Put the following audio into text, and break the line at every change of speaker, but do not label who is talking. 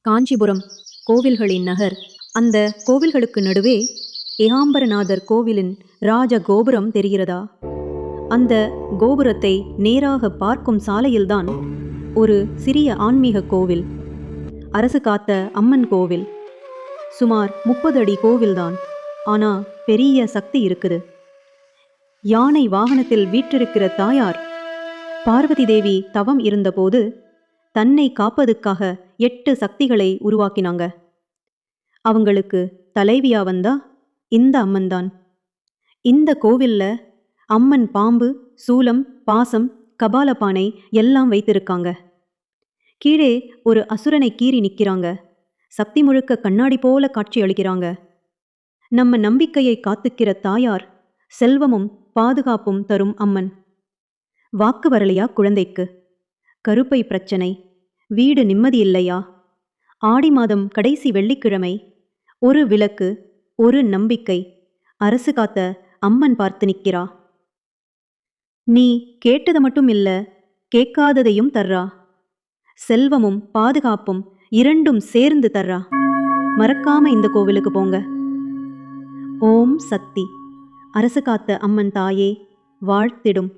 காஞ்சிபுரம் கோவில்களின் நகர். அந்த கோவில்களுக்கு நடுவே ஏகாம்பரநாதர் கோவிலின் ராஜ கோபுரம் தெரிகிறதா? அந்த கோபுரத்தை நேராக பார்க்கும் சாலையில்தான் ஒரு சிறிய ஆன்மீக கோவில், அரசு காத்த அம்மன் கோவில். சுமார் 30 அடி கோவில்தான், ஆனா பெரிய சக்தி இருக்குது. யானை வாகனத்தில் வீற்றிருக்கிற தாயார் பார்வதி தேவி தவம் இருந்தபோது தன்னை காப்பதுக்காக 8 சக்திகளை உருவாக்கினாங்க. அவங்களுக்கு தலைவியா வந்தா இந்த அம்மன்தான். இந்த கோவில்ல அம்மன் பாம்பு, சூலம், பாசம், கபாலப்பானை எல்லாம் வைத்திருக்காங்க. கீழே ஒரு அசுரனை கீறி நிக்கிறாங்க. சக்தி முழுக்க கண்ணாடி போல காட்சி அளிக்கிறாங்க. நம்ம நம்பிக்கையை காத்துக்கிற தாயார், செல்வமும் பாதுகாப்பும் தரும் அம்மன். வாக்கு வரலையா குழந்தைக்கு? கருப்பை பிரச்சனை, வீடு நிம்மதி இல்லையா? ஆடி மாதம் கடைசி வெள்ளிக்கிழமை, ஒரு விளக்கு, ஒரு நம்பிக்கை, அரசு காத்த அம்மன் பார்த்து நிக்கிறா. நீ கேட்டது மட்டும் இல்ல, கேட்காததையும் தர்றா. செல்வமும் பாதுகாப்பும் இரண்டும் சேர்ந்து தர்றா. மறக்காம இந்த கோவிலுக்கு போங்க. ஓம் சக்தி. அரசு காத்த அம்மன் தாயே வாழ்த்திடும்.